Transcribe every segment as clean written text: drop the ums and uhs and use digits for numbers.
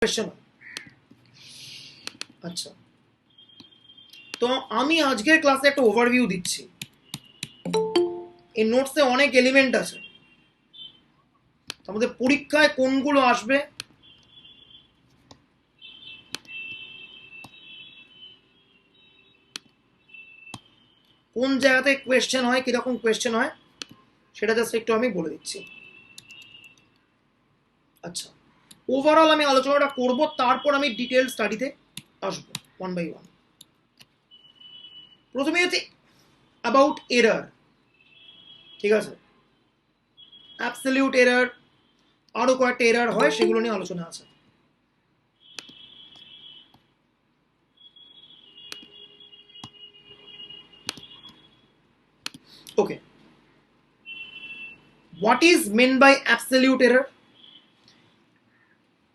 Question. আচ্ছা, তো আমি আজকের ক্লাসে একটা ওভারভিউ দিচ্ছি। এই নোটসে অনেক এলিমেন্ট আছে, আমাদের পরীক্ষায় কোনগুলো আসবে কোন জায়গাতে কোয়েশ্চেন হয়, কিরকম কোয়েশ্চেন হয় সেটা জাস্ট একটু আমি বলে দিচ্ছি। আচ্ছা, ওভারঅল আমি আলোচনাটা করব, তারপর আমি ডিটেল স্টাডিতে আসবো ওয়ান বাই ওয়ান। প্রথমে হচ্ছে অ্যাবাউট এরার, ঠিক আছে? অ্যাবসলিউট এরার, আরো কয়েকটা এরার হয়, সেগুলো নিয়ে আলোচনা আছে। Okay, what is meant by absolute error?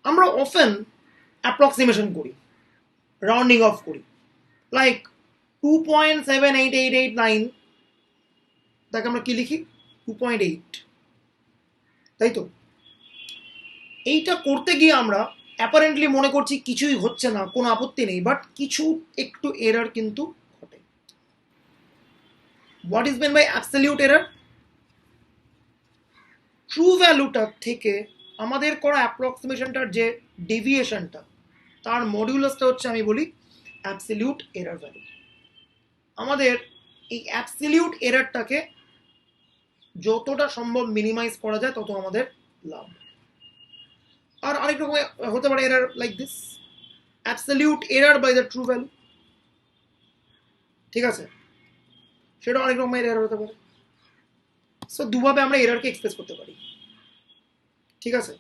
আমরা অফেন অ্যাপ্রক্সিমেশন করি, রাউন্ডিং অফ করি, লাইক 2.78889, তাকে আমরা কি লিখি 2.8, তাই তো? এইটা করতে গিয়ে আমরা অ্যাপারেন্টলি মনে করছি কিছুই হচ্ছে না, কোনো আপত্তি নেই, বাট কিছু একটু এরার কিন্তু ঘটে। What is meant by absolute error? True ভ্যালুটার থেকে আমাদের করা অ্যাপ্রক্সিমেশনটার যে ডেভিয়েশনটা, তার মডিউলাসটা হচ্ছে আমি বলি অ্যাবসলিউট এরার ভ্যালু। আমাদের এই অ্যাবসলিউট এরারটাকে যতটা সম্ভব মিনিমাইজ করা যায় তত আমাদের লাভ। আর আরেক রকম হতে পারে error like this, absolute error by the true value, ঠিক আছে? সেটা অনেক রকমের এরার হতে পারে। সো দুভাবে আমরা এরারকে এক্সপ্রেস করতে পারি, ঠিক আছে?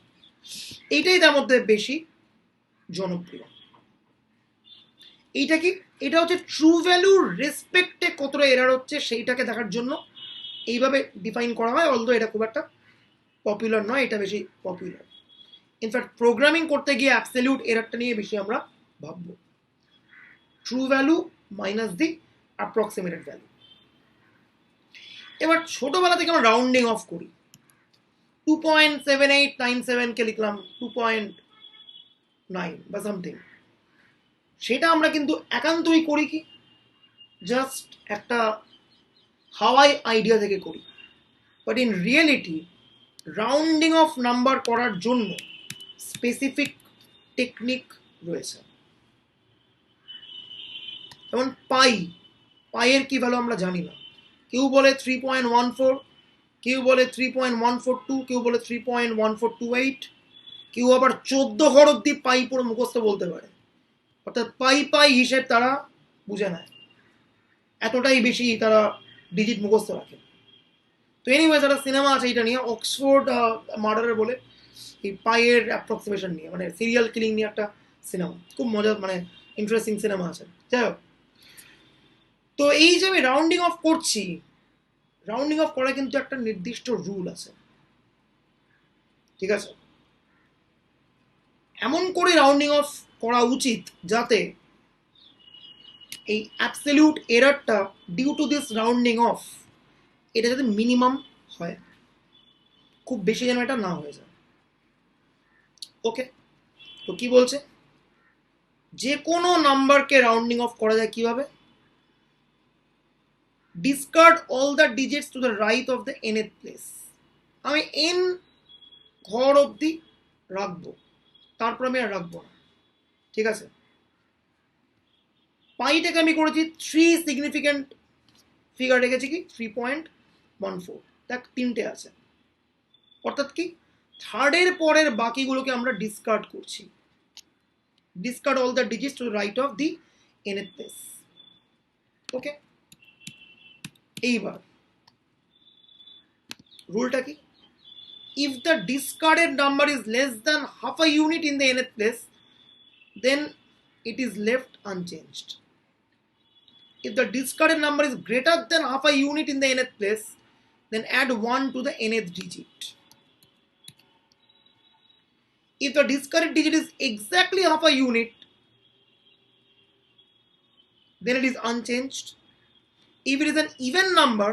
এইটাই তার মধ্যে বেশি জনপ্রিয়। এইটা কি, এটা হচ্ছে ট্রু ভ্যালুর রেসপেক্টে কতটা এরার হচ্ছে সেইটাকে দেখার জন্য এইভাবে ডিফাইন করা হয়, অলদো এটা খুব একটা পপুলার নয়, এটা বেশি পপুলার। ইনফ্যাক্ট প্রোগ্রামিং করতে গিয়ে অ্যাবসলিউট এরারটা নিয়ে বেশি আমরা ভাববো, ট্রু ভ্যালু মাইনাস দি অ্যাপ্রক্সিমেটেড ভ্যালু। এবার ছোটবেলা থেকে আমরা রাউন্ডিং অফ করি, 2.7897 কে লিখলাম 2.9 বা সামথিং। সেটা আমরা কিন্তু একান্তই করি কি জাস্ট একটা হাওয়াই আইডিয়া থেকে করি, but in reality rounding of number করার জন্য স্পেসিফিক টেকনিক রয়েছে। যেমন পাইয়ের কি ভ্যালু আমরা জানি না, কেউ বলে 3.14, কেউ বলে 3.142, কেউ বলে 3.1428, কেউ আবার 14 ঘর অব্দি পাই পুরো মুখস্থ বলতে পারে, অর্থাৎ পাই হিসেব তারা বুঝে নেয়, এতটাই বেশি তারা ডিজিট মুখস্থ রাখে। তো এনিওয়েজ একটা সিনেমা আছে এটা নিয়ে, অক্সফোর্ড মার্ডারের বলে, এই পাইয়ের অ্যাপ্রক্সিমেশন নিয়ে, মানে সিরিয়াল কিলিং নিয়ে একটা সিনেমা, খুব মজার মানে ইন্টারেস্টিং সিনেমা আছে। যাই হোক, তো এই যে আমি রাউন্ডিং অফ করছি, রাউন্ডিং অফ করা কিন্তু একটা নির্দিষ্ট রুল আছে, ঠিক আছে? এমন করে রাউন্ডিং অফ করা উচিত যাতে এই অ্যাবসলিউট এরারটা due to this rounding off এটা যাতে মিনিমাম হয়, খুব বেশি যেন এটা না হয়ে যায়। ওকে, তো কি বলছে, যে কোনো নাম্বারকে রাউন্ডিং অফ করা যায় কিভাবে? Discard all the digits to the right of the nth place. আমি n ঘর অবধি রাখবো, তারপর আমি আর রাখবো না, ঠিক আছে? পাইটাকে আমি করেছি 3 সিগনিফিক্যান্ট ফিগার রেখেছি কি 3.14, দেখ 3টে আছে, অর্থাৎ কি থার্ডের পরের বাকিগুলোকে আমরা ডিসকার্ড করছি, discard all the digits to right of the nth place. Okay, এইবার রুলটা কি, if the discarded number is less than half a unit in the nth place, then it is left unchanged. If the discarded number is greater than half a unit in the nth place, then add 1 to the nth digit. If the discarded digit is exactly half a unit, then it is unchanged. If it is an even number,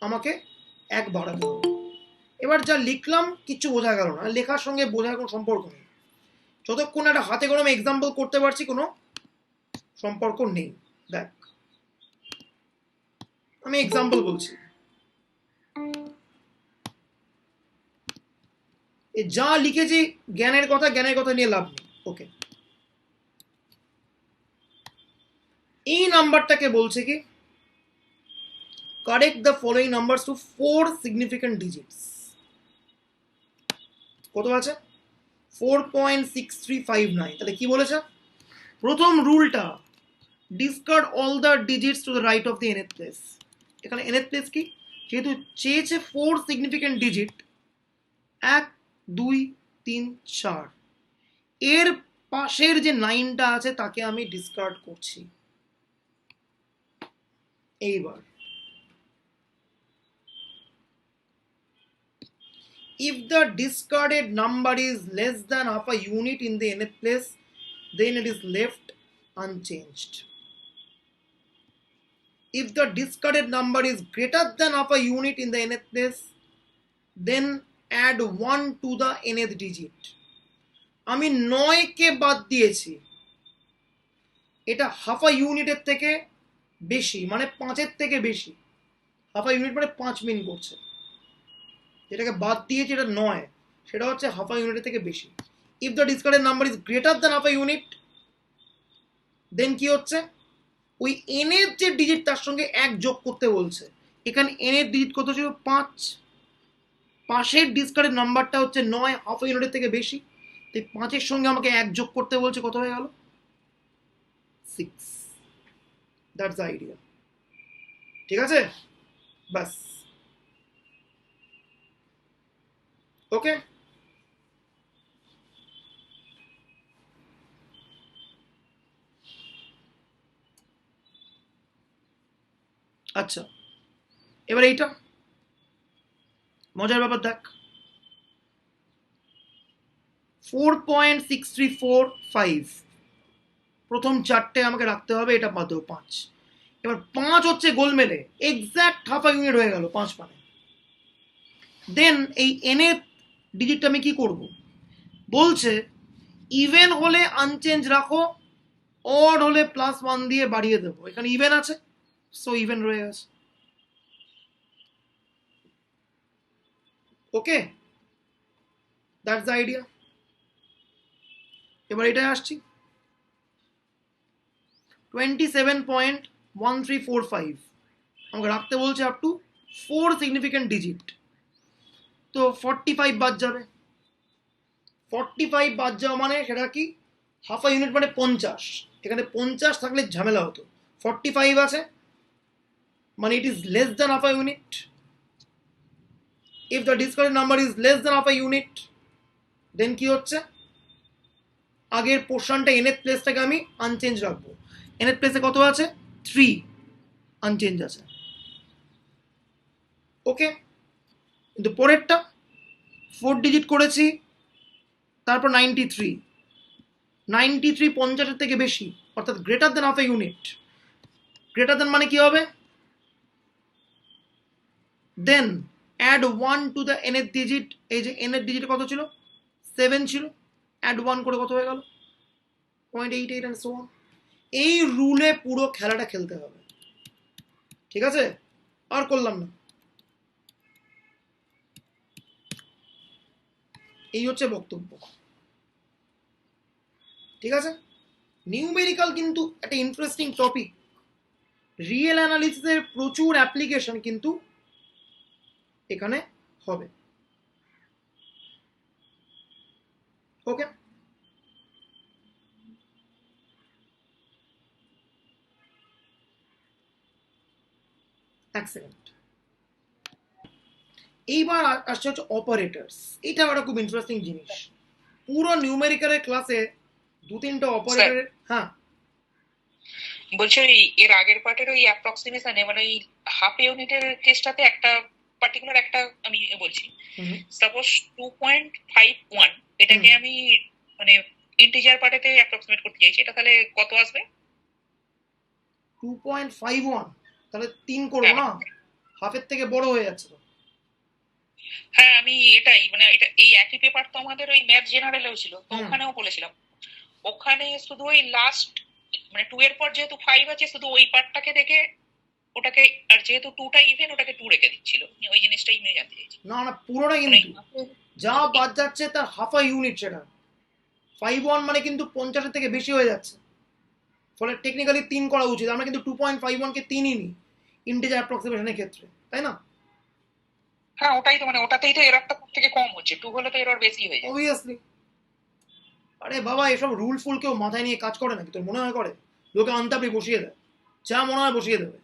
আমাকে এক বাড়াতে হবে। এবার যা লিখলাম কিছু বোঝা গেল না, লেখার সঙ্গে বোঝার কোনো সম্পর্ক নেই, যতক্ষণ একটা হাতে কলমে এক্সাম্পল করতে পারছি কোনো সম্পর্ক নেই। দেখ আমি এক্সাম্পল বলছি, যা লিখেছি জ্ঞানের কথা নিয়ে লাভ নেই। ওকে, এই নাম্বারটাকে বলছে কি correct the following numbers to 4 significant digits. কত আছে? 4.6359। তাহলে কি বলেছে? প্রথম রুলটা, discard all the digits to the right of the nth place. এখানে nth প্লেস কি? যেহেতু চেয়েছে 4 সিগনিফিক্যান্ট ডিজিট, 1 2 3 4, এর পাশের যে 9টা আছে তাকে আমি ডিসকার্ড করছি। এইবার if the discarded number is less than half a unit in the nth place, then it is left unchanged. If the discarded number is greater than half a unit in the nth place, then add 1 to the nth digit. আমি 9 কে বাদ দিয়েছি, এটা half আ ইউনিটের থেকে বেশি, মানে 5-এর থেকে বেশি। হাফ আ ইউনিট মানে 5 মিন করছে, যেটাকে বাদ দিয়েছি এটা 9, সেটা হচ্ছে হাফ আ ইউনিটের থেকে বেশি। If the discarded number is greater than half a unit, then কি হচ্ছে, ওই এন এর যে ডিজিট তার সঙ্গে 1 যোগ করতে বলছে। এখানে এন এর ডিজিট কত ছিল? 5। পাশের ডিসকার্ডেড নাম্বারটা হচ্ছে 9, হাফ আ ইউনিটের থেকে বেশি, তাই 5-এর সঙ্গে আমাকে 1 যোগ করতে বলছে। কত হয়ে গেল? 6। That's the idea. ঠিক আছে, বাস। ওকে, আচ্ছা এবার এইটা মজার ব্যাপার দেখ, 4.6345 প্রথম 4টে আমাকে রাখতে হবে, এটা বাদেও 5। এবার 5 হচ্ছে গোলমেলে এক্স্যাক্ট হাফ আ ইউনিট হয়ে গেল 5 মানে। দেন এই এন এর ডিজিটটা আমি কি করব? বলছে ইভেন হলে আনচেঞ্জ রাখো, অড হলে +1 দিয়ে বাড়িয়ে দেবো। এখানে ইভেন আছে, সো ইভেন রয়ে গেছে। ওকে, দ্যাটস দ্য আইডিয়া। এবার এটাই আসছি, 27.1345 আমাকে রাখতে বলছে আপ টু 4 সিগনিফিক্যান্ট ডিজিট। তো 45 বাদ যাবে, 45 বাদ যাওয়া মানে সেটা কি, হাফ আ ইউনিট মানে 50। এখানে 50 থাকলে ঝামেলা হতো, 45 আছে মানে it is less than half a unit. If the discarded number is less than half a unit, then কি হচ্ছে, আগের পোর্শনটা এনএথ প্লেসটাকে আমি আনচেঞ্জ রাখবো। এনএথ প্লেসে কত আছে? 3 আনচেঞ্জ আছে। ওকে, কিন্তু পরেরটা 4 ডিজিট করেছি, তারপর 93, 93 50-এর থেকে বেশি, অর্থাৎ greater than half a unit. Greater than মানে কি হবে? Then add 1 to the nth digit. এই যে এনএথ ডিজিট কত ছিল? 7 ছিল, অ্যাড 1 করে কত হয়ে গেল? 0.88 and so on। এই রুলে পুরো খেলাটা খেলতে হবে, ঠিক আছে? আর করলাম না, এই হচ্ছে বক্তব্য। ঠিক আছে, নিউমেরিক্যাল কিন্তু একটা ইন্টারেস্টিং টপিক, রিয়েল অ্যানালিসিসের প্রচুর অ্যাপ্লিকেশন কিন্তু এখানে হবে। ওকে, এক সেকেন্ড। এইবার আসছে হচ্ছে অপারেটরস। এটা একটা খুব ইন্টারেস্টিং জিনিস। পুরো নিউমেরিক্যালের ক্লাসে 2-3টা অপারেটরের। হ্যাঁ বলছি ওই এর আগের পার্টের ওই অ্যাপ্রক্সিমেশনে, মানে ওই হাফ ইউনিটের কেসটাতে একটা পার্টিকুলার একটা আমি বলছি, সাপোজ 2.51 এটাকে আমি মানে ইন্টিজার পার্টেতে অ্যাপ্রক্সিমেট করতে চাইছি, এটা তাহলে কত আসবে? 2.51 তাহলে 3 করবো না, হাফের থেকে বড় হয়ে যাচ্ছে তো। হ্যাঁ আমি এটাই মানে এটা এই একই পেপার তো আমাদের ওই ম্যাথ জেনারেলেও ছিল, তো হুম। ওখানেও বলেছিলাম। ওখানে শুধু ওই লাস্ট মানে 2 এর পর যেহেতু 5 আছে শুধু ওই পার্টটাকে দেখে ওটাকে, আর যেহেতু 2টা ইভেন ওটাকে 2 রেখে দিচ্ছিল, ওই জিনিসটাই আমি জানতে চাইছি। না না, পুরোটা মানে কিন্তু যা বাদ যাচ্ছে তার হাফ আ ইউনিট, সেটা 5-1 মানে কিন্তু 50-এর থেকে বেশি হয়ে যাচ্ছে, ফলে টেকনিক্যালি 3 করা উচিত। আমরা কিন্তু 2.51 কে 3ই নিই ইন্টিজার অ্যাপ্রক্সিমেশনের ক্ষেত্রে, তাই না? হ্যাঁ ওটাই তো, মানে ওটাতেই তো এররটা থেকে কম হচ্ছে, 2 হলে তো এরর বেশি হয়ে যায়। অবভিয়াসলি। আরে বাবা, এসব রুল ফুল কেউ মাথায় নিয়ে কাজ করে নাকি? তোর মনে হয় করে? লোকে আনতাপড়ি বসিয়ে দেয়, যা মনে হয় বসিয়ে দেবে।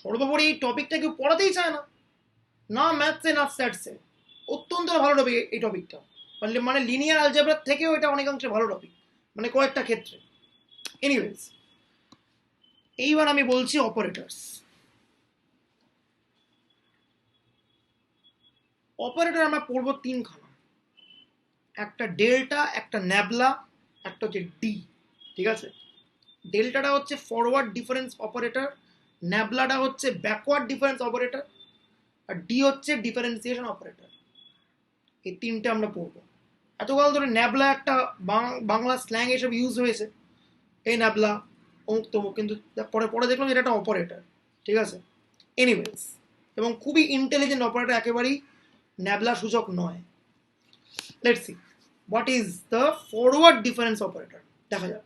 সর্বোপরি এই টপিকটা কেউ পড়াতেই চায় না, না ম্যাথসে না স্ট্যাটসে। অত্যন্ত ভালো টপিক এই টপিকটা, মানে লিনিয়ার অ্যালজেব্রার থেকেও এটা অনেকাংশে ভালো টপিক, মানে কয়েকটা ক্ষেত্রে। এনিওয়েজ, এইবার আমি বলছি অপারেটরস। অপারেটর আমরা পড়বো তিনখানা, একটা ডেল্টা, একটা ন্যাবলা, একটা হচ্ছে ডি। ঠিক আছে? ডেল্টাটা হচ্ছে ফরওয়ার্ড ডিফারেন্স অপারেটর, ন্যাবলাটা হচ্ছে ব্যাকওয়ার্ড ডিফারেন্স অপারেটর, আর ডি হচ্ছে ডিফারেন্সিয়েশন অপারেটর। এই তিনটে আমরা পড়বো। এতকাল ধরে ন্যাবলা একটা বাংলা স্ল্যাং এসব ইউজ হয়েছে, এই ন্যাবলা অমুক তমুক, কিন্তু পরে পরে দেখলাম এটা একটা অপারেটর। ঠিক আছে? এনিওয়েজ, এবং খুবই ইন্টেলিজেন্ট অপারেটর, একেবারেই ন্যাবলা সূচক নয়। Let's see what is the forward difference operator. দেখা যাক।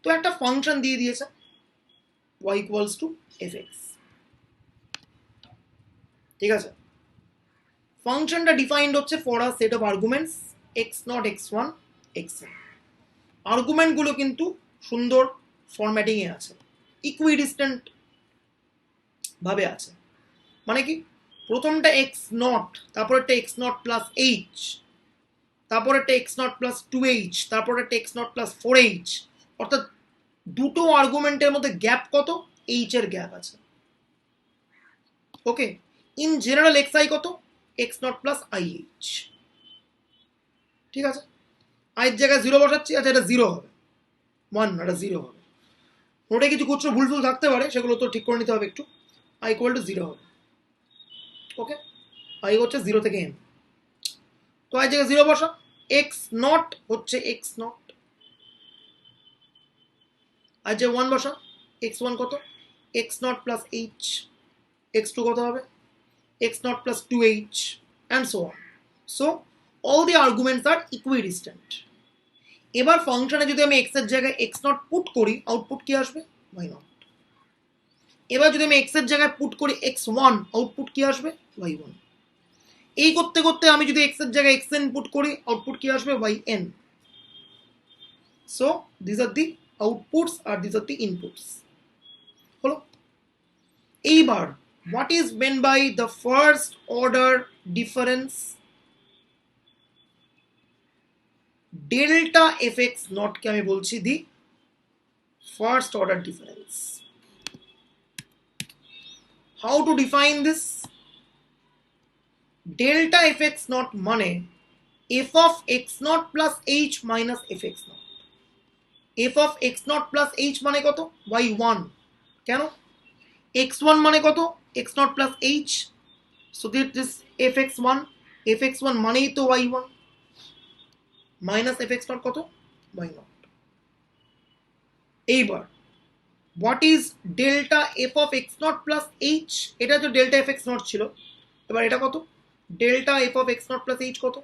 তো একটা ফাংশন দিয়ে দিয়েছে y ইকুয়ালস টু fx। ঠিক আছে? ফাংশনটা ডিফাইন্ড হচ্ছে for a set of arguments x0 x1 xn। আর্গুমেন্টগুলো কিন্তু সুন্দর ফরম্যাটিং এ আছে, ইকুইডিস্টেন্ট ভাবে আছে। মানে কি, প্রথমটা x0, তারপরেরটা x0 প্লাস h, তারপরেরটা x0 প্লাস 2h, তারপরেরটা x0 প্লাস 4h। অর্থাৎ দুটো আর্গুমেন্টের মধ্যে গ্যাপ কত? h এর গ্যাপ আছে। ওকে, ইন জেনারেল xi কত? x0 plus ih। ঠিক আছে? i এর জায়গায় 0 বসাচ্ছি, আচ্ছা এটা 0 হবে, 1 এটা 0 হবে। নোটে কিছু খুচরো ভুল ভুল থাকতে পারে, সেগুলো তো ঠিক করে নিতে হবে একটু। i ইকুয়াল টু 0 হবে। ওকে, i হচ্ছে 0 থেকে n। তো i জায়গায় 0 বসা, x0 হচ্ছে x0, i জায়গায় 1 বসা, x1 কত? x0 প্লাস h, x2 কত হবে? x0 plus 2h, and so on. So all the arguments are equidistant. এবার ফাংশনে যদি আমি x এর জায়গায় x0 পুট করি, আউটপুট কি আসবে? y0। এবার যদি আমি x এর জায়গায় পুট করি x1, আউটপুট কি আসবে? y1। এই করতে করতে আমি যদি x এর জায়গায় xn পুট করি, আউটপুট কি আসবে? yn। So these are the outputs R these are the inputs। হলো? এইবার what is meant by the first order difference? Delta f x নটকে আমি বলছি the first order difference. How to define this? Delta f x naught মানে f of x naught plus h minus f x naught. F of x naught plus h মানে কত? y1। কেন? x1 মানে কত? X naught plus h. So this f x one, f x one মানেই তো y1 minus f x not কত? y0। এইবার what is delta f of x naught plus H? এটা তো ডেল্টা এফ এক্স নট ছিল, এবার এটা কত? Delta f of x naught plus h কত?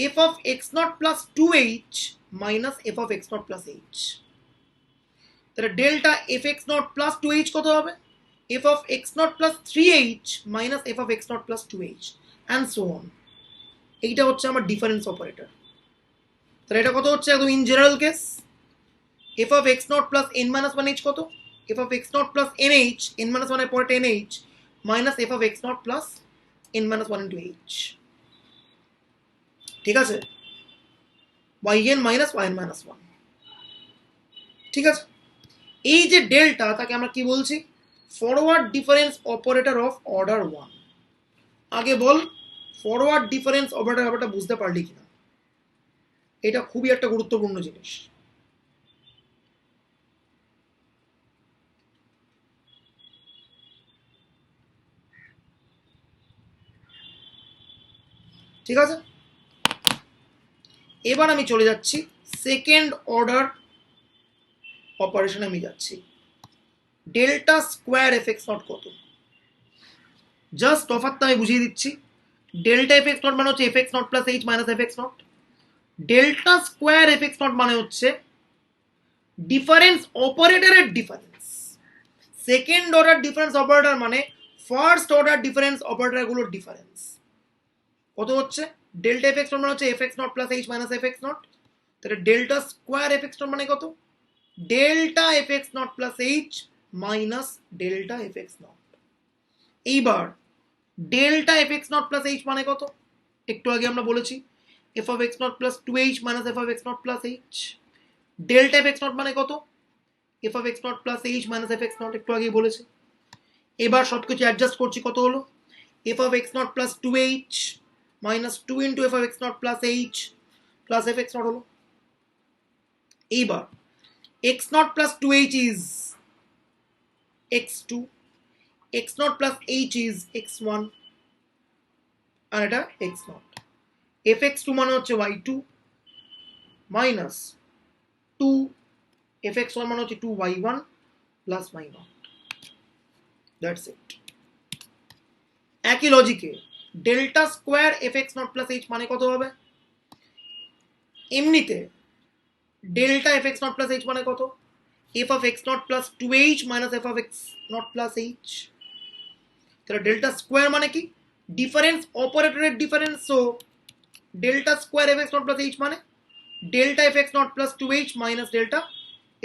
F of x naught plus 2h minus f of x naught plus h. তাহলে delta f x naught plus 2h কত হবে? F of x naught plus 3h minus f of x naught plus 2h, and so on. এইটা হচ্ছে আমার difference operator. তাহলে এটা কত হচ্ছে একদম in general case? F of x naught plus n minus 1h কত? F of x naught plus nh, n minus 1 এর পরে 10h minus f of x naught plus n minus 1 into h। ঠিক আছে? yn minus yn minus 1। ঠিক আছে? এই যে delta, তাকে আমরা কি বলছি? Forward difference operator of order 1। আগে বল, ফরওয়ার্ড ডিফারেন্স অপারেটর ব্যাপারটা বুঝতে পারলি কিনা? এটা খুবই একটা গুরুত্বপূর্ণ জিনিস। ঠিক আছে, এবার আমি চলে যাচ্ছি সেকেন্ড অর্ডার অপারেশনে আমি যাচ্ছি। Delta square f x not কত? জাস্ট তফাৎটা আমি বুঝিয়ে দিচ্ছি। ডেল্টা এফ এক্স নট মানে হচ্ছে f x naught plus h minus f x naught. Delta square f x naught মানে হচ্ছে ডিফারেন্স অপারেটরের difference. Second order difference operator মানে ফার্স্ট অর্ডার ডিফারেন্স অপারেটরগুলোর ডিফারেন্স। কত হচ্ছে? ডেল্টা এফ এক্স নট মানে হচ্ছে f x naught plus h minus f x naught. তাহলে delta square f x naught মানে কত? Delta f x naught plus h minus delta f x naught. এইবার delta f x naught plus h মানে কত? একটু আগে আমরা বলেছি f of x naught plus two h minus f of x naught plus h. Delta f x naught মানে কত? F of x naught plus h minus f x naught, একটু আগেই বলেছি। এবার সব কিছু অ্যাডজাস্ট করছি, কত হলো? F of x naught plus two h minus two into f of x naught plus h plus f x naught হলো। এইবার x naught plus two h is x two, x naught plus h is x one, আর এটা x naught. F x two মানে হচ্ছে y two minus two f x one মানে হচ্ছে two y one plus y naught. That's it. একই লজিকে delta square f x naught plus h মানে কত হবে? এমনিতে delta f x naught plus h মানে কত? F of x naught plus two h minus f of x naught plus h. তাহলে delta square মানে কি? ডিফারেন্স অপারেটরের difference. So delta square f x naught plus h মানে delta f x naught plus two h minus delta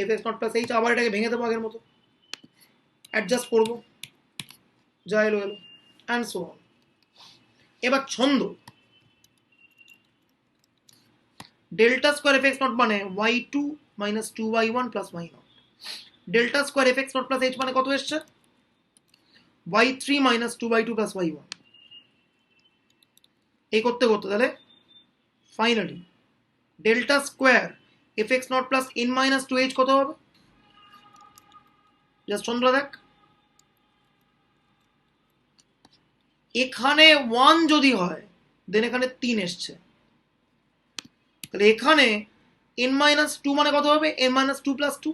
f x naught plus h. আবার এটাকে ভেঙে দেবো আগের মতো, অ্যাডজাস্ট করবো, যা এলো এলো, অ্যান্ড সো অন। এবার ছন্দ, delta square f x naught মানে y two minus two y one plus y naught. Delta square f x naught plus h মানে কত এসছে? Y three minus two y two plus y one. এই করতে করতে তাহলে finally delta square f x naught plus n minus two h কত হবে? Just চন্দ্র দেখ, এখানে ওয়ান যদি হয় দেন এখানে তিন এসছে, তাহলে এখানে এন মাইনাস টু মানে কত হবে? N minus two plus two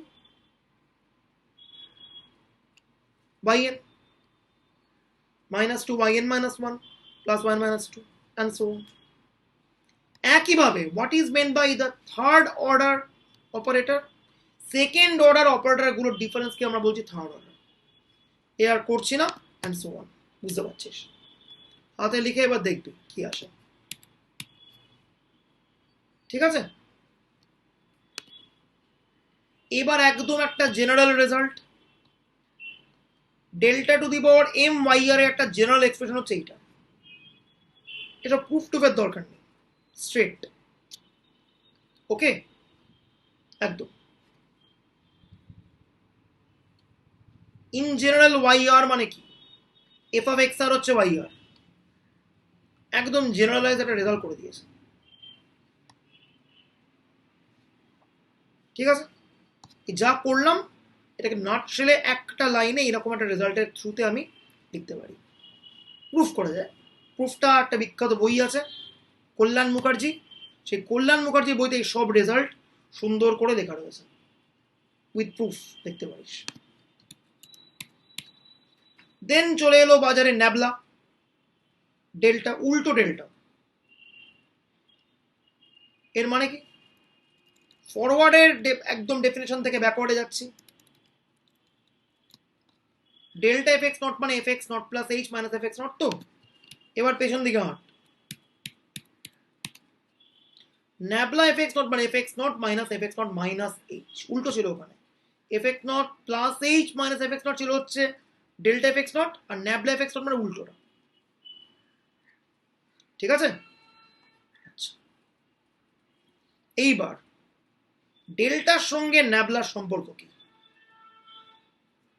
by n minus two by n minus one plus one minus two and so on. একইভাবে what is meant by the third order operator? Second order operator গুলোর ডিফারেন্সকে আমরা বলছি third order. এ আর করছি না, and so on. বুঝতে পারছিস? হাতে লিখে এবার দেখবি কি আসে, ঠিক আছে? এবার একদম একটা general result, delta to the power m y r এর একটা জেনারেল এক্সপ্রেশন হচ্ছে এইটা। এটা প্রুফ টুফের দরকার নেই, স্ট্রেট। ওকে, একদম ইন জেনারেল ওয়াই আর মানে কি? এফ অফ এক্স আর হচ্ছে ওয়াই আর। একদম জেনারেলাইজ একটা রেজাল্ট করে দিয়েছে, ঠিক আছে? যা করলাম এটাকে নাটশেলে একটা লাইনে এরকম একটা রেজাল্টের থ্রুতে আমি লিখতে পারি, প্রুফ করা যায়। প্রুফটা একটা বিখ্যাত বই আছে কল্যাণ মুখার্জি, সেই কল্যাণ মুখার্জি বইতে এই সব রেজাল্ট সুন্দর করে লেখা রয়েছে, উইথ প্রুফ দেখতে পারিস। দেন চলে এলো বাজারে ন্যাবলা ডেল্টা, উল্টো ডেল্টা। এর মানে কি? ফরওয়ার্ডের একদম ডেফিনেশন থেকে ব্যাকওয়ার্ডে যাচ্ছি। ডেল্টা এফ এক্স নট মানে f x naught plus h minus f x naught. তো এবার পেছন দিকে হাঁট, ন্যাবলা এফ এক্স নট মানে f x naught minus f x naught minus h. উল্টো ছিল ওখানে, f x naught plus h minus f x naught ছিল হচ্ছে ডেল্টা এফ এক্স নট, আর ন্যাবলা এফ এক্স নট মানে উল্টোটা, ঠিক আছে? আচ্ছা, এইবার ডেল্টার সঙ্গে ন্যাবলার সম্পর্ক কি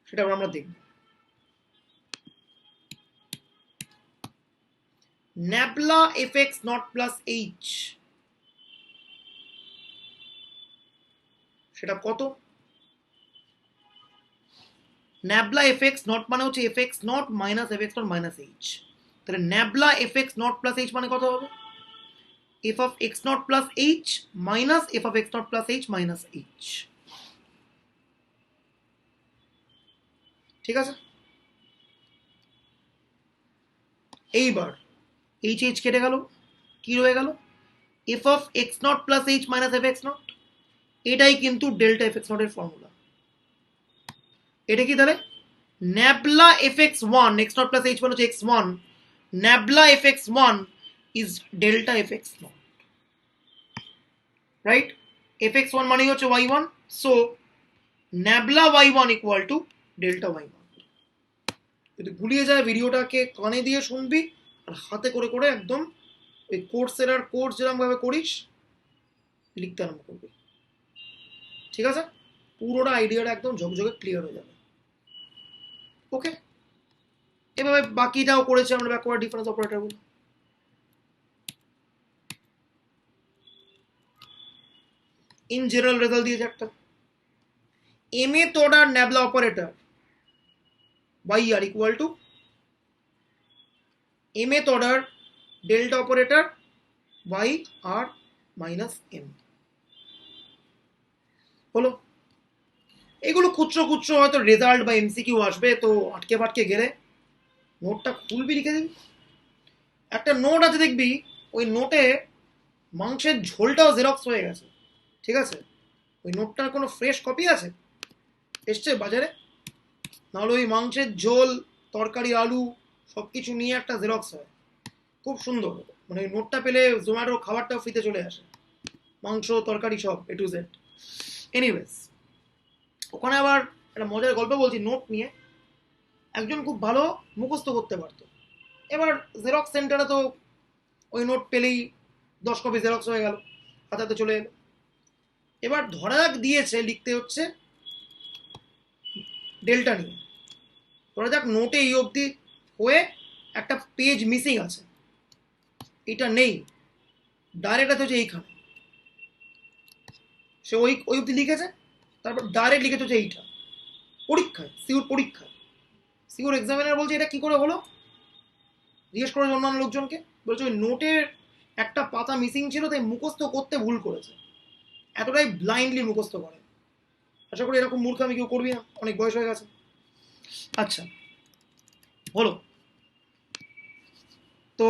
সেটা আমরা দেখব। Nabla f x naught plus h সেটা কত? ন্যাবলা এফ এক্স নট মানে হচ্ছে f x naught minus f x naught minus h. তাহলে nabla f x naught plus h মানে কত হবে? f of x naught plus h minus f of x naught plus h minus h। ঠিক আছে, এইবার h h কেটে গেল, কি রয়ে গেল f of x naught plus h minus f x naught। এটাই কিন্তু ডেল্টা এফ এক্স নট এর ফর্মুলা। এটা কি তাহলে nabla f x one, x naught plus h one হচ্ছে x one, nabla f x one is delta f x naught, right? F x one মানেই হচ্ছে y one, so nabla y one equal to delta y one. যদি গুলিয়ে যায় ভিডিওটাকে কানে দিয়ে শুনবি আর হাতে করে করে একদম ওই কোর্সের আর কোর্স যেরকম ভাবে করিস লিখতে আরম্ভ করবি, ঠিক আছে? পুরোটা আইডিয়াটা একদম ঝকঝকে ক্লিয়ার হয়ে যাবে। ওকে, এভাবে বাকিটাও করেছে আমরা ব্যাকওয়ার্ড ডিফারেন্স অপারেটরগুলো। ইন জেনারেল রেজাল্ট দিয়েছে একটা mth order nabla operator yr equal to mth order delta operator yr minus m। হলো, এগুলো খুচরো খুচরো হয়তো রেজাল্ট বা এমসিকিউ আসবে, তো আটকে পাটকে গেলে নোটটা খুলবি, লিখে দিবি। একটা নোট আছে দেখবি, ওই নোটে মাংসের ঝোলটাও জেরক্স হয়ে গেছে, ঠিক আছে? ওই নোটটার কোনো ফ্রেশ কপি আছে এসছে বাজারে? নাহলে ওই মাংসের ঝোল, তরকারি, আলু সব কিছু নিয়ে একটা জেরক্স হয়, খুব সুন্দর। মানে ওই নোটটা পেলে জোম্যাটোর খাবারটাও ফ্রিতে চলে আসে, মাংস তরকারি সব এ টু জেড। এনিওয়েজ, ওখানে আবার একটা মজার গল্প বলছি নোট নিয়ে। একজন খুব ভালো মুখস্থ করতে পারতো, এবার জেরক্স সেন্টারে তো ওই নোট পেলেই 10 কপি জেরক্স হয়ে গেল, হাতাতে চলে এলো। এবার ধরা যাক দিয়েছে লিখতে হচ্ছে ডেল্টা নিয়ে, ধরা যাক নোটে এই অবধি হয়ে একটা পেজ মিসিং আছে, এটা নেই, ডাইরেক্ট আছে হচ্ছে এইখানে, সে ওই অবধি লিখেছে, তারপর ডাইরেক্ট লিখেছে হচ্ছে এইটা। পরীক্ষায় সিউর এক্সামিনার বলছে এটা কি করে হলো, জিজ্ঞেস করে অন্যান্য লোকজনকে, বলছে ওই নোটের একটা পাতা মিসিং ছিল, তাই মুখস্থ করতে ভুল করেছে, এতটাই ব্লাইন্ডলি মুখস্থ করে। আশা করি এরকম মূর্খ আমি কেউ করবি না, অনেক বয়স হয়ে গেছে। আচ্ছা হলো, তো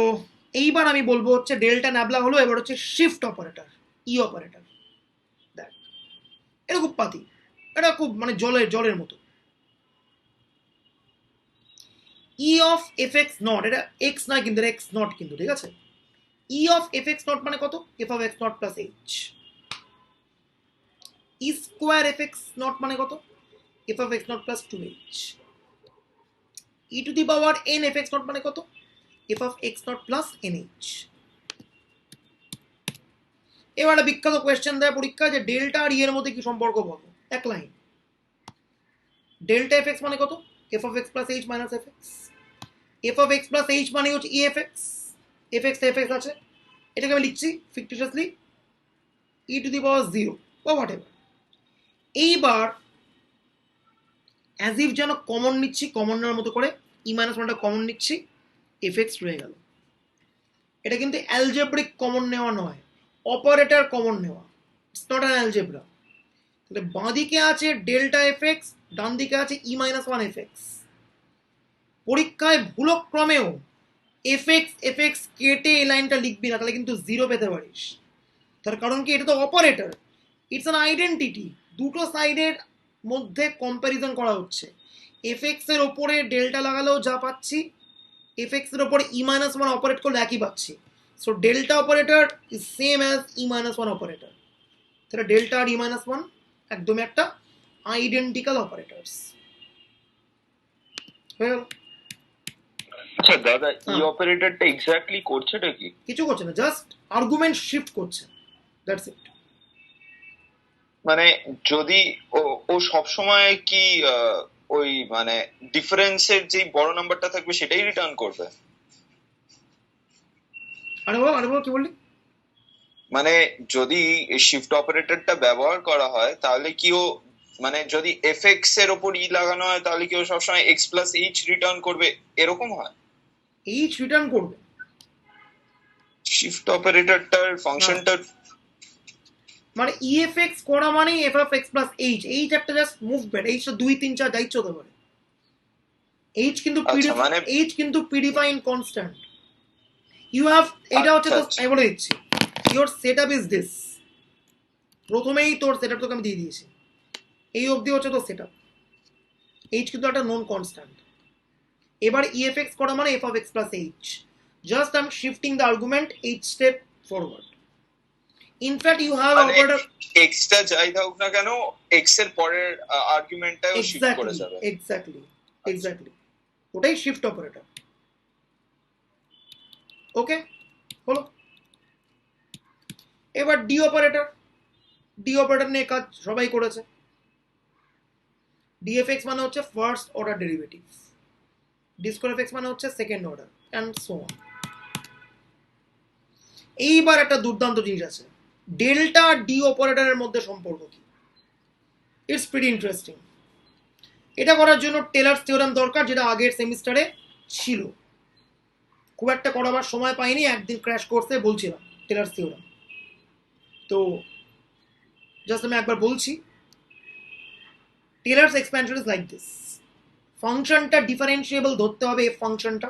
এইবার আমি বলবো হচ্ছে ডেল্টা ন্যাবলা হলো, এবার হচ্ছে শিফট অপারেটর, ই অপারেটর। দেখ এটা খুব পাতি, এটা খুব মানে জলের মতো। E of f x naught, এটা এক্স নয় কিন্তু, এটা এক্স নট কিন্তু, ঠিক আছে? E of f x naught মানে কত? F of x naught plus h. E square f x naught মানে কত? F of x naught plus two h. E to the power n f x naught মানে কত? F of x naught plus n h. এবার একটা বিখ্যাত question দেয় পরীক্ষা, যে ডেল্টা আর ই এর মধ্যে কি সম্পর্ক বলো, এক লাইন। ডেল্টা এফ এক্স মানে কত? F of x plus h minus f x. F of x plus h মানে হচ্ছে E F x, F x F x আছে, এটাকে আমি লিখছি ফিকটিশিয়াসলি ই টু দি পাওয়ার 0 বা হোয়াট এভার। এইবার অ্যাজ ইফ যেন কমন নিচ্ছি, কমন নেওয়ার মতো করে ই মাইনাস ওয়ানটা কমন নিচ্ছি, এফ এক্স রয়ে গেল। এটা কিন্তু অ্যালজেব্রিক কমন নেওয়া নয়, অপারেটর কমন নেওয়া, ইটস নট অ্যান অ্যালজেব্রা। তাহলে বাঁ দিকে আছে ডেল্টা এফ এক্স, ডান দিকে আছে ই মাইনাস ওয়ান এফ এক্স। পরীক্ষায় ভুলক্রমেও এফ এক্স কেটে এই লাইনটা লিখবি না, তাহলে কিন্তু 0 পেতে পারিস। তার কারণ কি, এটা তো অপারেটর, ইটস অ্যান আইডেন্টিটি, দুটো সাইডের মধ্যে কম্প্যারিজন করা হচ্ছে। এফ এক্স এর ওপরে ডেল্টা লাগালেও যা পাচ্ছি, এফ এক্স এর ওপরে ই মাইনাস ওয়ান অপারেট করলে একই পাচ্ছি। So delta operator is same as he minus one operator. তাহলে ডেল্টা আর ই মাইনাস ওয়ান একদমই একটা আইডেন্টিক্যাল অপারেটরস হয়ে গেল। আচ্ছা দাদা, ই অপারেটরটা এক্স্যাক্টলি করছেটা কি? কিছু করছে না, জাস্ট আর্গুমেন্ট শিফট করছে, দ্যাটস ইট। মানে যদি ও সব সময় কি ওই মানে ডিফারেন্সের যে বড় নাম্বারটা থাকবে সেটাই রিটার্ন করবে? আরে বল কি বললি? মানে যদি শিফট অপারেটরটা ব্যবহার করা হয় তাহলে কি ও মানে যদি এফ এক্স এর উপর ই লাগানো হয় তাহলে কি ও সবসময় এক্স প্লাস এইচ রিটার্ন করবে, এরকম হয়? এইচ রিটার্ন করবে, শিফট অপারেটরটার ফাংশনটা মানে ইএফএক্স করা মানে f of x plus H, H একটা জাস্ট মুভমেন্ট, এইচটা 2 3 4 যা ইচ্ছে হতে পারে। এইচ কিন্তু আচ্ছা মানে এইচ কিন্তু প্রিডিফাইন কনস্ট্যান্ট। ইউ হ্যাভ, এটা হচ্ছে তো আচ্ছা আমি বলে দিচ্ছি, ইওর সেটআপ ইজ দিস। প্রথমেই তোর সেটআপ তোকে আমি দিয়ে দিয়েছি, এই অবধি হচ্ছে তোর সেটআপ। এইচ কিন্তু একটা নন কনস্ট্যান্ট। এবার ইএফএক্স করা মানে f of x plus h, just I am shifting the argument h step forward. In fact you have মানে অপারেটর এক্সটা যাই থাকুক না কেন এক্স এর পরের আর্গুমেন্টটাও শিফট করে যাবে। এক্স্যাক্টলি ওটাই শিফট অপারেটর। ওকে হলো। এবার ডি অপারেটর, ডি অপারেটর নিয়ে কাজ সবাই করেছে। ডিএফএক্স মানে হচ্ছে first order derivative, D square F x মানে হচ্ছে second order, and so on. এইবার একটা দুর্দান্ত জিনিস আছে, ডেল্টা ডি অপারেটরের মধ্যে সম্পর্ক কি? It's pretty interesting. এটা করার জন্য টেলার্স থিওরাম দরকার, যেটা আগের সেমিস্টারে ছিল, খুব একটা করাবার সময় পাইনি, একদিন ক্র্যাশ কোর্সে বলছিলাম টেলার্স থিওরাম। তো জাস্ট আমি একবার বলছি, Taylor's expansion is like this. ফাংশনটা ডিফারেন্সিয়েবল ধরতে হবে, এফ ফাংশনটা,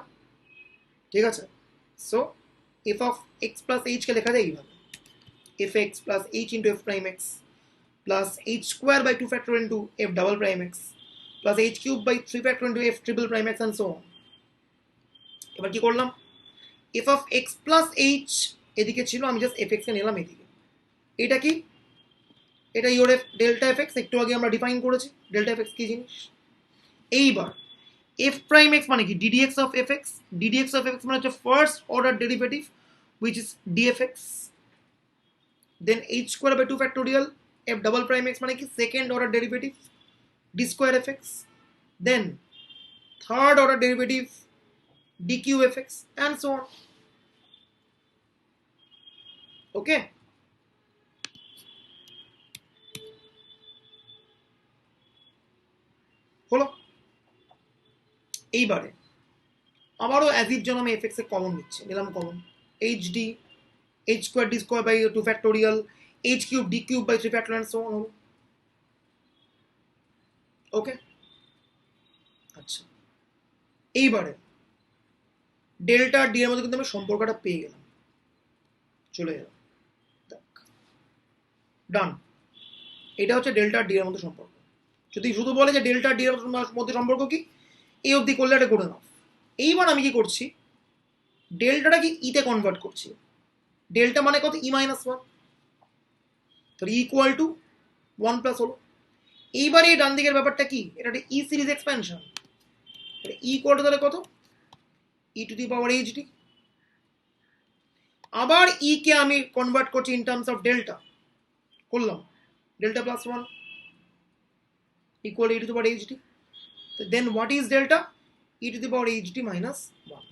ঠিক আছে? So f of x plus h কে লেখা যায় এইভাবে, f x plus h into f prime x plus h square by 2 factor into f double prime x plus h cube by 3 factor into f triple prime x and so on. এবার কি করলাম, f of x plus h এদিকে ছিল, আমি just F x কে নিলাম এদিকে। এটা কি? এটা your F delta f x, একটু আগে আমরা ডিফাইন করেছি ডেল্টা এফ এক্স কি জিনিস। এইবার এফ প্রাইম এক্স মানে কি? Ddx of f x, ddx of x মানে হচ্ছে first order derivative which is dfx, then h square by 2 factorial f double prime x মানে কি? second order derivative d square fx, then third order derivative dq fx and so on. Okay, হলো। এইবারে আবারও as if যেন আমি F x এ common নিচ্ছি, নিলাম common, h D h square D square by 2 factorial h cube D cube by 3 factorial so on হলো। Okay, আচ্ছা এইবারে ডেল্টা ডি এর মধ্যে কিন্তু আমি সম্পর্কটা পেয়ে গেলাম, চলে গেলাম, ডান। এটা হচ্ছে ডেল্টা ডি এর মধ্যে সম্পর্ক। যদি শুধু বলে যে ডেল্টা ডি এর মধ্যে সম্পর্ক কি, এই অবধি করলে এটা করে নাও। এইবার আমি কি করছি, ডেল্টাটা কি ইতে কনভার্ট করছি। ডেল্টা মানে কত? ই মাইনাস ওয়ান, তাহলে ইকুয়াল টু 1 প্লাস হলো। এইবার এই ডান দিকের ব্যাপারটা কি? এটা একটা e series expansion, equal to তাহলে কত? E to the power h d. আবার ই কে আমি কনভার্ট করছি ইন টার্মস অফ ডেল্টা, করলাম delta plus 1 equal e to the power hd. Then what is delta? E to the power hd minus 1.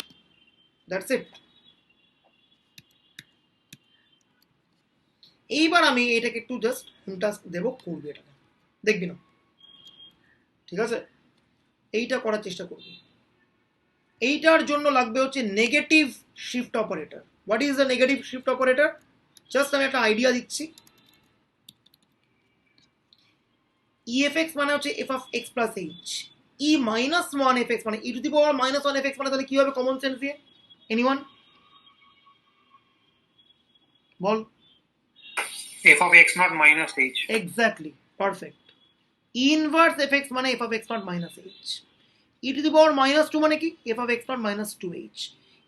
That's it. এইবার আমি এটাকে একটু just interest দেবো, করবি এটাকে, দেখবি না, ঠিক আছে? এইটা করার চেষ্টা করবি। এইটার জন্য লাগবে হচ্ছে negative shift operator. What is the negative shift operator? Just আমি একটা আইডিয়া দিচ্ছি। EFX মানে হচ্ছে f of x plus h, e minus 1 fx মানে e to the power minus 1 fx মানে তাহলে কি হবে কমন সেন্স দিয়ে? Anyone ball. f of x naught minus h. Exactly, perfect. E inverse fx মানে f of x naught minus h, e to the power minus 2 মানে কি? f of x naught minus 2h,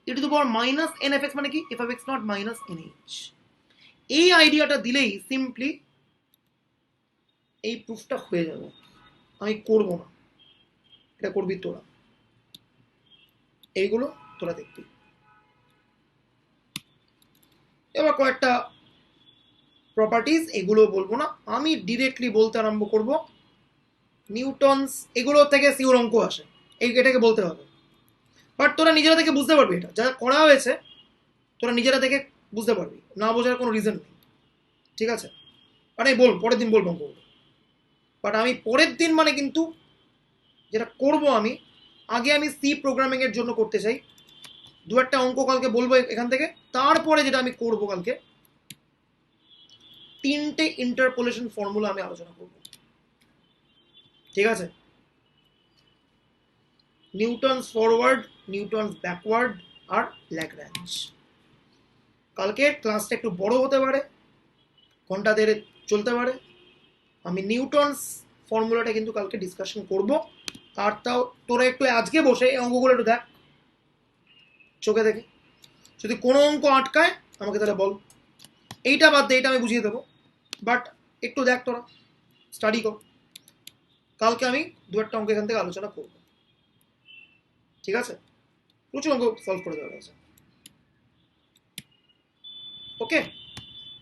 e to the power minus n fx মানে কি? f of x naught minus nh। এই আইডিয়াটা দিলেই simply এই প্রুফটা হয়ে যাবে। আমি করব না, এটা করবি তোরা, এইগুলো তোরা দেখবি। এবার কয়েকটা প্রপার্টিজ, এগুলো বলবো না, আমি ডিরেক্টলি বলতে আরম্ভ করব। নিউটনস, এগুলো থেকে সিওর অঙ্ক আসে, এটাকে বলতে হবে, বাট তোরা নিজেরা থেকে বুঝতে পারবি, এটা যা করা হয়েছে তোরা নিজেরা থেকে বুঝতে পারবি, না বোঝার কোনো রিজন নেই, ঠিক আছে? মানে বল, পরের দিন বলবো অঙ্কগুলো, বাট আমি পরের দিন মানে কিন্তু যেটা করব আমি, আগে আমি সি প্রোগ্রামিং এর জন্য করতে চাই, দু একটা অঙ্ক কালকে বলবো এখান থেকে, তারপরে যেটা আমি করব কালকে, 3টে ইন্টারপোলেশন ফর্মুলা আমি আলোচনা করব, ঠিক আছে? নিউটনস ফরওয়ার্ড, নিউটনস ব্যাকওয়ার্ড আর ল্যাগ্রাঞ্জ। কালকে ক্লাসটা একটু বড় হতে পারে, ঘন্টা দেড়ে চলতে পারে। আমি নিউটনস ফর্মুলাটা কিন্তু কালকে ডিসকাশন করব। আর তাও তোরা একটু আজকে বসে এই অঙ্কগুলো একটু দেখ চোখে দেখে, যদি কোনো অঙ্ক আটকায় আমাকে তাহলে বল, এইটা বাদ দিয়ে এটা আমি বুঝিয়ে দেবো, বাট একটু দেখ তোরা, স্টাডি কর। কালকে আমি দু একটা অঙ্ক এখান থেকে আলোচনা করব, ঠিক আছে? প্রচুর অঙ্ক সলভ করে দেওয়া আছে। Okay,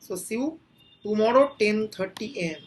so see you tomorrow 10:30 AM.